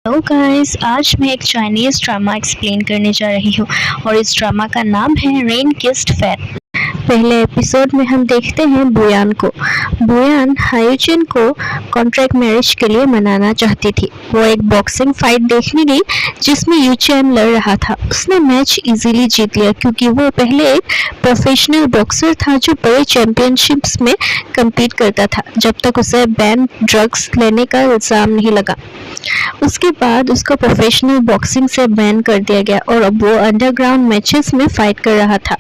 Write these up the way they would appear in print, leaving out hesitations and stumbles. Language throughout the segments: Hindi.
हेलो गाइस, आज मैं एक चाइनीज़ ड्रामा एक्सप्लेन करने जा रही हूँ और इस ड्रामा का नाम है रेन किस्ड फेट। पहले एपिसोड में हम देखते हैं बुयान को। बुयान हायुचिन को कॉन्ट्रैक्ट मैरिज के लिए मनाना चाहती थी। वो एक बॉक्सिंग फाइट देखने गई जिसमें यूचैन लड़ रहा था। उसने मैच इजीली जीत लिया क्योंकि वो पहले एक प्रोफेशनल बॉक्सर था जो बड़े चैंपियनशिप्स में कम्पीट करता था जब तक उसे बैन ड्रग्स लेने का इल्ज़ाम नहीं लगा। उसके बाद उसको प्रोफेशनल बॉक्सिंग से बैन कर दिया गया और अब वो अंडरग्राउंड मैचेस में फाइट कर रहा था।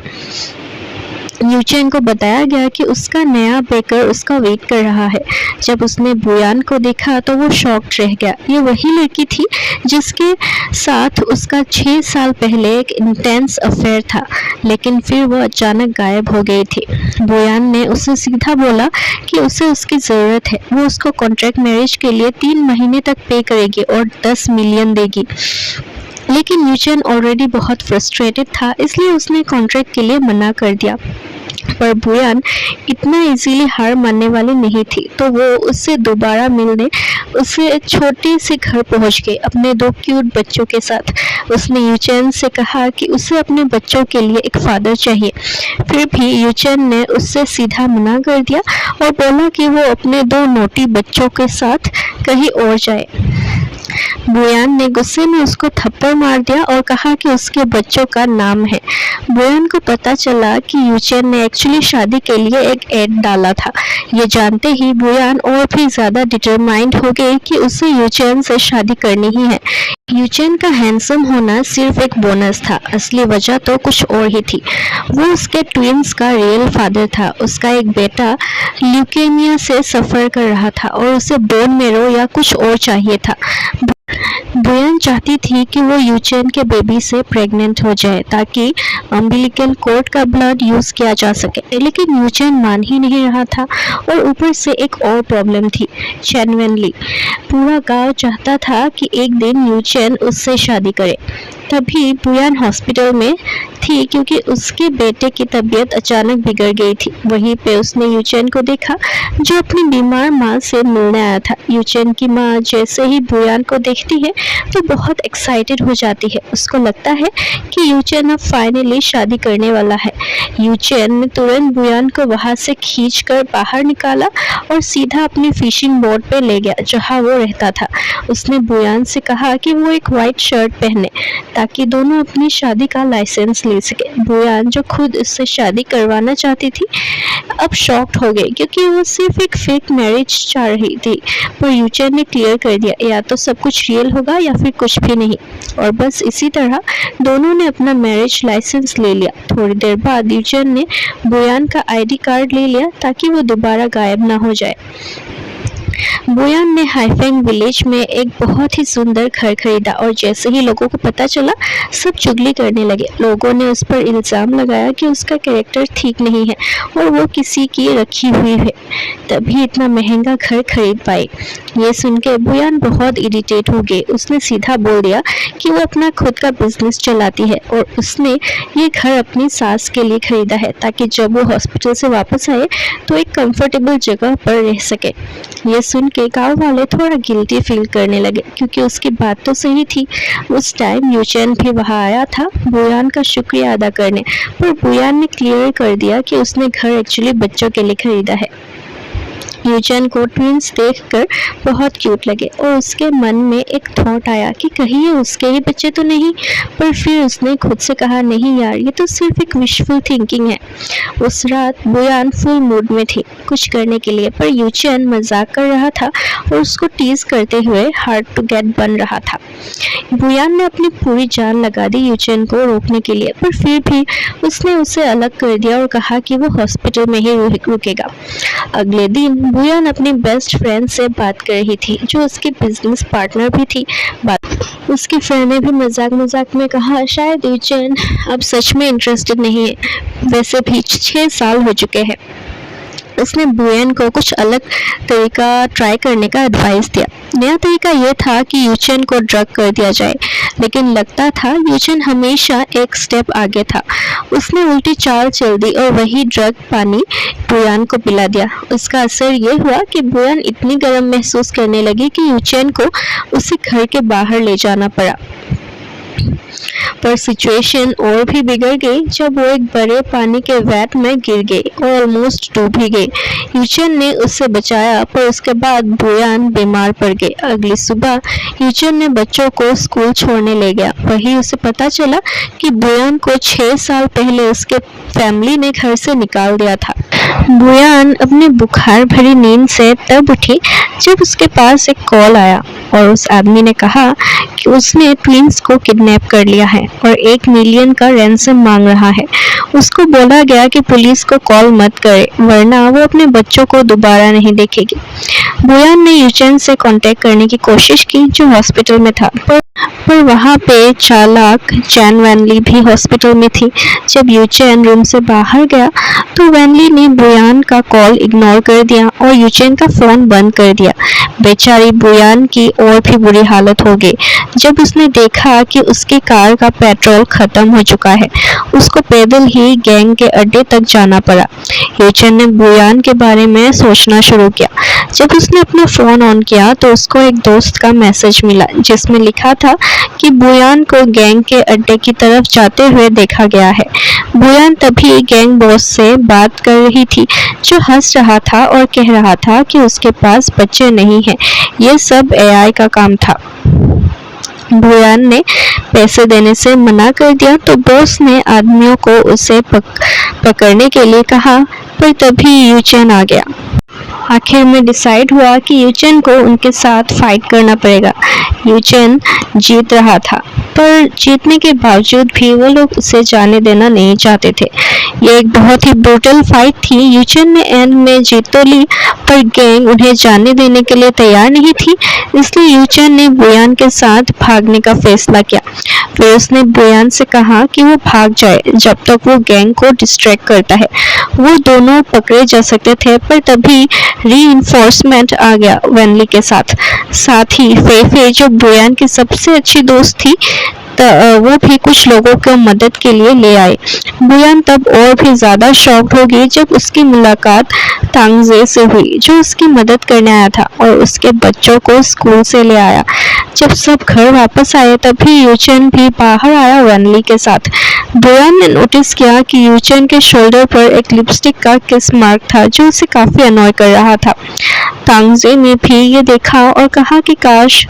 यूचेन को बताया गया कि उसका नया ब्रेकर उसका वेट कर रहा है। जब उसने बुयान को देखा तो वो शॉक्ड रह गया। ये वही लड़की थी जिसके साथ उसका 6 साल पहले एक इंटेंस अफेयर था, लेकिन फिर वो अचानक गायब हो गई थी। बुयान ने उसे सीधा बोला कि उसे उसकी ज़रूरत है। वो उसको कॉन्ट्रैक्ट मैरिज के लिए 3 महीने तक पे करेगी और 10 मिलियन देगी। लेकिन यूचेन ऑलरेडी बहुत फ्रस्ट्रेटेड था, इसलिए उसने कॉन्ट्रैक्ट के लिए मना कर दिया। पर बुयान इतना इजीली हार मानने वाली नहीं थी, तो वो उससे दोबारा मिलने उसे एक छोटे से घर पहुंच गई अपने 2 क्यूट बच्चों के साथ। उसने यूचेन से कहा कि उसे अपने बच्चों के लिए एक फादर चाहिए। फिर भी यूचेन ने उससे सीधा मना कर दिया और बोला कि वो अपने 2 नोटी बच्चों के साथ कहीं और जाए। बुयान ने गुस्से में उसको थप्पड़ मार दिया और कहा कि उसके बच्चों का नाम है। बुयान को पता चला कि यूचेन ने एक्चुअली शादी के लिए एक एड डाला था। ये जानते ही बुयान और भी ज़्यादा डिटरमाइंड हो गई कि उसे यूचेन से शादी करनी ही है। यूचेन का हैंडसम होना सिर्फ एक बोनस था, असली वजह तो कुछ और ही थी। वो उसके ट्विंस का रियल फादर था। उसका एक बेटा ल्यूकेमिया से सफ़र कर रहा था और उसे बोन मेरो या कुछ और चाहिए था। बुयान चाहती थी कि वो यूचेन के बेबी से प्रेग्नेंट हो जाए ताकि अम्बिलिकल कॉर्ड का ब्लड यूज़ किया जा सके, लेकिन यूचेन मान ही नहीं रहा था। और ऊपर से एक और प्रॉब्लम थी, चेनवेनली। पूरा गांव चाहता था कि एक दिन यूचेन उससे शादी करे। तभी बुयान हॉस्पिटल में थी क्योंकि उसके बेटे की तबीयत अचानक बिगड़ गई थी। वहीं पे उसने यूचेन को देखा जो अपनी बीमार माँ से मिलने आया था। यूचेन की माँ जैसे ही बुयान को देखती है तो बहुत एक्साइटेड हो जाती है। उसको लगता है कि यूचेन अब फाइनली शादी करने वाला है। यूचेन ने तुरंत बुयान को वहाँ से खींचकर बाहर निकाला और सीधा अपनी फिशिंग बोट पे ले गया जहाँ वो रहता था। उसने बुयान से कहा कि वो एक वाइट शर्ट पहने ताकि दोनों अपनी शादी का लाइसेंस ले सके। बुयान जो खुद इससे शादी करवाना चाहती थी अब शॉक्ड हो गई क्योंकि वो सिर्फ एक फेक मैरिज चाह रही थी। पर यूचेन ने क्लियर कर दिया या तो सब कुछ रियल होगा या फिर कुछ भी नहीं। और बस इसी तरह दोनों ने अपना मैरिज लाइसेंस ले लिया। थोड़ी देर बाद यूचेन ने बुयान का आईडी कार्ड ले लिया ताकि वो दोबारा गायब ना हो जाए। बुयान ने हाइफेंग विलेज में एक बहुत ही सुंदर घर खरीदा और जैसे ही लोगों को पता चला सब चुगली करने लगे। लोगों ने उस पर इल्ज़ाम लगाया कि उसका कैरेक्टर ठीक नहीं है और वो किसी की रखी हुई है, तभी इतना महंगा घर खरीद पाई। ये सुन के बुयान बहुत इरिटेट हो गई। उसने सीधा बोल दिया कि वो अपना खुद का बिजनेस चलाती है और उसने ये घर अपनी सास के लिए खरीदा है ताकि जब वो हॉस्पिटल से वापस आए तो एक कंफर्टेबल जगह पर रह सके। ये सुन के गाँव वाले थोड़ा गिल्टी फील करने लगे क्योंकि उसकी बात तो सही थी। उस टाइम यूचेन भी वहाँ आया था बुयान का शुक्रिया अदा करने, पर बुयान ने क्लियर कर दिया कि उसने घर एक्चुअली बच्चों के लिए खरीदा है। यूचेन को ट्विंस देखकर बहुत क्यूट लगे और उसके मन में एक थॉट आया कि कहीं ये उसके ही बच्चे तो नहीं। पर फिर उसने खुद से कहा, नहीं यार, ये तो सिर्फ एक विशफुल थिंकिंग है। उस रात बुयान फुल मूड में थी कुछ करने के लिए, पर यूचेन मजाक कर रहा था और उसको टीज करते हुए हार्ड टू गेट बन रहा था। बुयान ने अपनी पूरी जान लगा दी यूचेन को रोकने के लिए, पर फिर भी उसने उसे अलग कर दिया और कहा कि वो हॉस्पिटल में ही रुकेगा। अगले दिन बुयान अपनी बेस्ट फ्रेंड से बात कर रही थी जो उसकी बिजनेस पार्टनर भी थी। उसकी फ्रेंड ने भी मजाक मजाक में कहा, शायद यूचेन अब सच में इंटरेस्टेड नहीं है, वैसे भी 6 साल हो चुके हैं। उसने बुयान को कुछ अलग तरीका ट्राई करने का एडवाइस दिया। नया तरीका यह था कि यूचेन को ड्रग कर दिया जाए, लेकिन लगता था यूचेन हमेशा एक स्टेप आगे था। उसने उल्टी चाल चल दी और वही ड्रग पानी बुयान को पिला दिया। उसका असर ये हुआ कि बुयान इतनी गर्म महसूस करने लगी कि यूचेन को उसे घर के बाहर ले जाना पड़ा। पर सिचुएशन और भी बिगड़ गई जब वो एक बड़े पानी के वैट में गिर गई और ऑलमोस्ट डूब ही गई। यूचेन ने उसे बचाया, पर उसके बाद बुयान बीमार पड़ गई। अगली सुबह यूचेन ने बच्चों को स्कूल छोड़ने ले गया। वहीं उसे पता चला कि बुयान को 6 साल पहले उसके फैमिली ने घर से निकाल दिया था। बुयान अपनी बुखार भरी नींद से तब उठी जब उसके पास एक कॉल आया और उस आदमी ने कहा कि उसने ट्विंस को किडनैप कर लिया है और 1 मिलियन का रैंसम मांग रहा है। उसको बोला गया कि पुलिस को कॉल मत करे, वरना वो अपने बच्चों को दोबारा नहीं देखेगी। बुयान ने यूचेन से कांटेक्ट करने की कोशिश की, जो हॉस्पिटल में था, पर वहाँ पे चालाक चैन वैनली भी हॉस्पिटल में थी। जब यूचेन रूम से बाहर गया तो वैनली ने बुयान का कॉल इग्नोर कर दिया और यूचेन का फोन बंद कर दिया। बेचारी बुयान की और भी बुरी हालत हो गई जब उसने देखा कि उसकी कार का पेट्रोल खत्म हो चुका है। उसको पैदल ही गैंग के अड्डे तक जाना पड़ा। यूचेन ने बुयान के बारे में सोचना शुरू किया। जब उसने अपना फोन ऑन किया तो उसको एक दोस्त का मैसेज मिला जिसमें लिखा था कि बुयान को गैंग के अड्डे की तरफ जाते हुए देखा गया है। बुयान तभी गैंग बॉस से बात कर रही थी, जो हंस रहा था और कह रहा था कि उसके पास बच्चे नहीं हैं। ये सब एआई का काम था। बुयान ने पैसे देने से मना कर दिया तो बॉस ने आदमियों को उसे पकड़ने के लिए कहा, पर तभी यूचेन आ गया। आखिर में डिसाइड हुआ कि यूचेन को उनके साथ फाइट करना पड़ेगा। यूचेन जीत रहा था, पर जीतने के बावजूद भी वो लोग उसे जाने देना नहीं चाहते थे। ये एक बहुत ही ब्रूटल फाइट थी। यूचेन ने एंड में जीत तो ली, पर गैंग उन्हें जाने देने के लिए तैयार नहीं थी। इसलिए यूचेन ने बुयान के साथ भागने का फैसला किया। फिर उसने बुयान से कहा कि वो भाग जाए जब तक वो गैंग को डिस्ट्रैक्ट करता है। वो दोनों पकड़े जा सकते थे, पर तभी रीइंफोर्समेंट आ गया वैनली के साथ ही फेफे, जो बुयान की सबसे अच्छी दोस्त थी, वो भी कुछ लोगों को मदद के लिए ले आए। बुयान तब और भी ज्यादा शॉक्ड हो गई जब उसकी मुलाकात तांगजे से हुई, जो उसकी मदद करने आया था और उसके बच्चों को स्कूल से ले आया। जब सब घर वापस आए तभी यूचेन भी बाहर आया वैनली के साथ। बुयान ने नोटिस किया कि यूचेन के शोल्डर पर एक लिपस्टिक का किस मार्क था, जो उसे काफी अनॉय कर रहा था। तांगजे ने भी ये देखा और कहा कि काश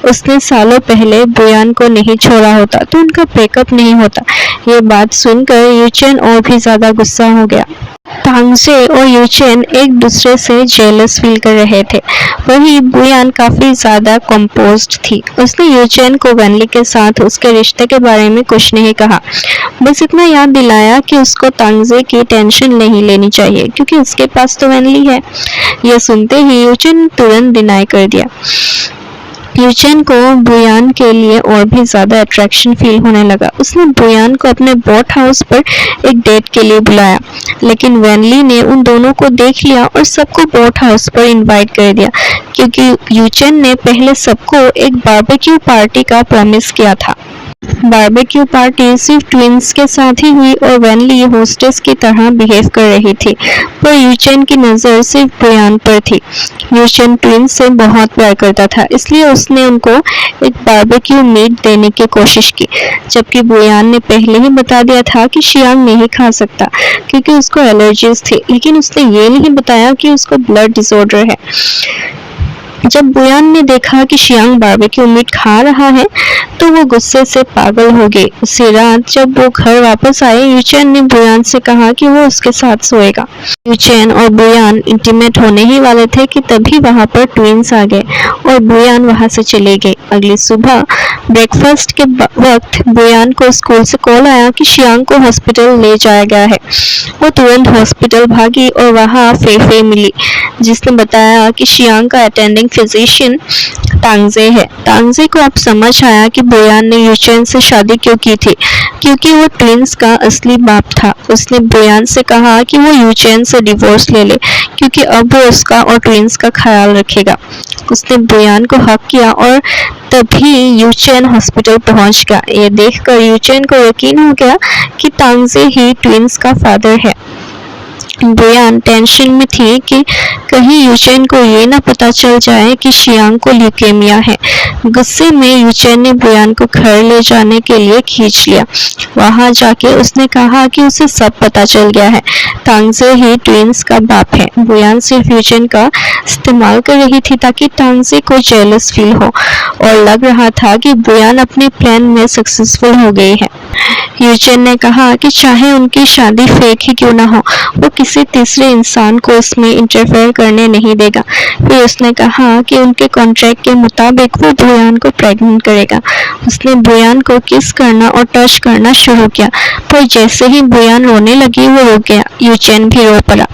उसने सालों पहले बुयान को नहीं छोड़ा होता तो उनका ब्रेकअप नहीं होता। ये बात सुनकर यूचेन और भी ज्यादा गुस्सा हो गया। तांगजे और यूचेन एक दूसरे से जेलस फील कर रहे थे। वहीं बुयान काफी ज्यादा कंपोज्ड थी। उसने यूचेन को वैनली के साथ उसके रिश्ते के बारे में कुछ नहीं कहा, बस इतना याद दिलाया कि उसको तांगजे की टेंशन नहीं लेनी चाहिए क्योंकि उसके पास तो वैनली है। यह सुनते ही यूचेन ने तुरंत डिनाई कर दिया। यूचेन को बुयान के लिए और भी ज्यादा अट्रैक्शन फील होने लगा। उसने बुयान को अपने बोट हाउस पर एक डेट के लिए बुलाया, लेकिन वैनली ने उन दोनों को देख लिया और सबको बोट हाउस पर इनवाइट कर दिया क्योंकि यूचेन ने पहले सबको एक बारबेक्यू पार्टी का प्रॉमिस किया था। बारबेक्यू पार्टी सिर्फ ट्विंस के साथ ही हुई और वैनली होस्टेस की तरह बिहेव कर रही थी, पर यूचेन की नज़र सिर्फ बुयान पर थी। यूचेन ट्विंस से बहुत प्यार करता था, इसलिए उसने उनको एक बारबेक्यू मीट देने की कोशिश की, जबकि बुयान ने पहले ही बता दिया था कि शियांग नहीं खा सकता क्योंकि उसको एलर्जीज थी, लेकिन उसने ये नहीं बताया कि उसको ब्लड डिसऑर्डर है। जब बुयान ने देखा कि शियांग बारबेक्यू मीट खा रहा है तो वो गुस्से से पागल हो गई। उसी रात जब वो घर वापस आए, यूचेन ने बुयान से कहा कि वो उसके साथ सोएगा। यूचेन और बुयान इंटीमेट होने ही वाले थे कि तभी वहां पर ट्विंस आ गए और बुयान वहां से चले गए। अगली सुबह ब्रेकफास्ट के वक्त बुयान को स्कूल से कॉल आया कि शियांग को हॉस्पिटल ले जाया गया है। वो तुरंत हॉस्पिटल भागी और वहां फेफे मिली, जिसने बताया कि शियांग का अटेंडिंग फिजिशियन तांगजे है। तांगजे को अब समझ आया कि बोयान ने यूचेन से शादी क्यों की थी, क्योंकि वो ट्विंस का असली बाप था। उसने बोयान से कहा कि वो यूचेन से डिवोर्स ले ले, क्योंकि अब वो उसका और ट्विंस का ख्याल रखेगा। उसने बोयान को हक किया और तभी यूचेन हॉस्पिटल पहुंच गया। ये देखकर यूचेन को यकीन हो गया कि तांगजे ही ट्विंस का फादर है। बोयान टेंशन में थी कि कहीं यूचेन को ये ना पता चल जाए कि शियांग को ल्यूकेमिया है। गुस्से में यूचेन ने बोयान को घर ले जाने के लिए खींच लिया। वहां जाके उसने कहा कि उसे सब पता चल गया है, तांगजे ही ट्विंस का बाप है। बोयान सिर्फ यूचेन का इस्तेमाल कर रही थी ताकि तांगजे को जेलस फील हो, और लग रहा था कि बोयान अपने प्लान में सक्सेसफुल हो गई है। यूचेन ने कहा कि चाहे उनकी शादी फेक ही क्यों ना हो, वो किसी तीसरे इंसान को इसमें इंटरफेयर करने नहीं देगा। फिर उसने कहा कि उनके कॉन्ट्रैक्ट के मुताबिक वो बोयान को प्रेग्नेंट करेगा। उसने बोयान को किस करना और टच करना शुरू किया, पर जैसे ही बोयान रोने लगी वो रुक गया। यूचेन भी रो पड़ा।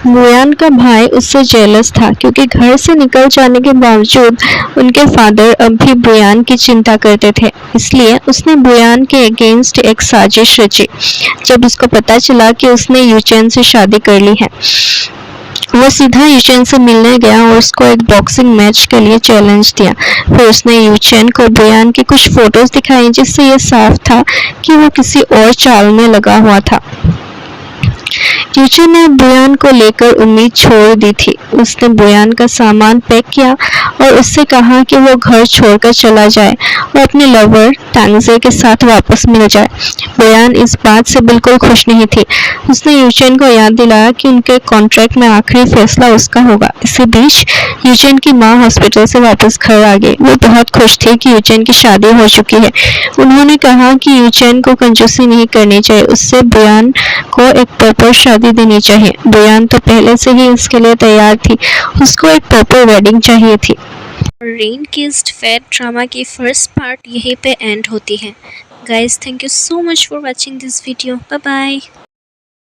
बोयान का भाई उससे जेलस था, क्योंकि घर से निकल जाने के बावजूद उनके फादर अब भी बोयान की चिंता करते थे। इसलिए उसने बोयान के अगेंस्ट एक साजिश रची। जब उसको पता चला कि उसने यूचेन से शादी कर ली है, वो सीधा यूचेन से मिलने गया और उसको एक बॉक्सिंग मैच के लिए चैलेंज दिया। फिर उसने यूचेन को बोयान की कुछ फोटोज दिखाई, जिससे ये साफ था कि वो किसी और चाल में लगा हुआ था। यूचेन ने बोयान को लेकर उम्मीद छोड़ दी थी। उसने बोयान का सामान पैक किया और उससे कहा कि वो घर छोड़कर चला जाए और अपने लवर तांगजे के साथ वापस मिल जाए। बोयान इस बात से बिल्कुल खुश नहीं थी। उसने यूचेन को याद दिलाया कि उनके कॉन्ट्रैक्ट में आखिरी फैसला उसका होगा। इसी बीच यूचेन की माँ हॉस्पिटल से वापस घर आ गई। वो बहुत खुश थी कि यूचेन की शादी हो चुकी है। उन्होंने कहा कि यूचेन को कंजूसी नहीं करनी चाहिए, उससे बोयान को एक प्रॉपर शादी देनी चाहिए। बोयान तो पहले से ही इसके लिए तैयार थी, उसको एक प्रॉपर वेडिंग चाहिए थी। रेन किस्ड फैट ड्रामा की फर्स्ट पार्ट यहीं पे एंड होती है। Guys, thank you so much for watching this video. Bye bye.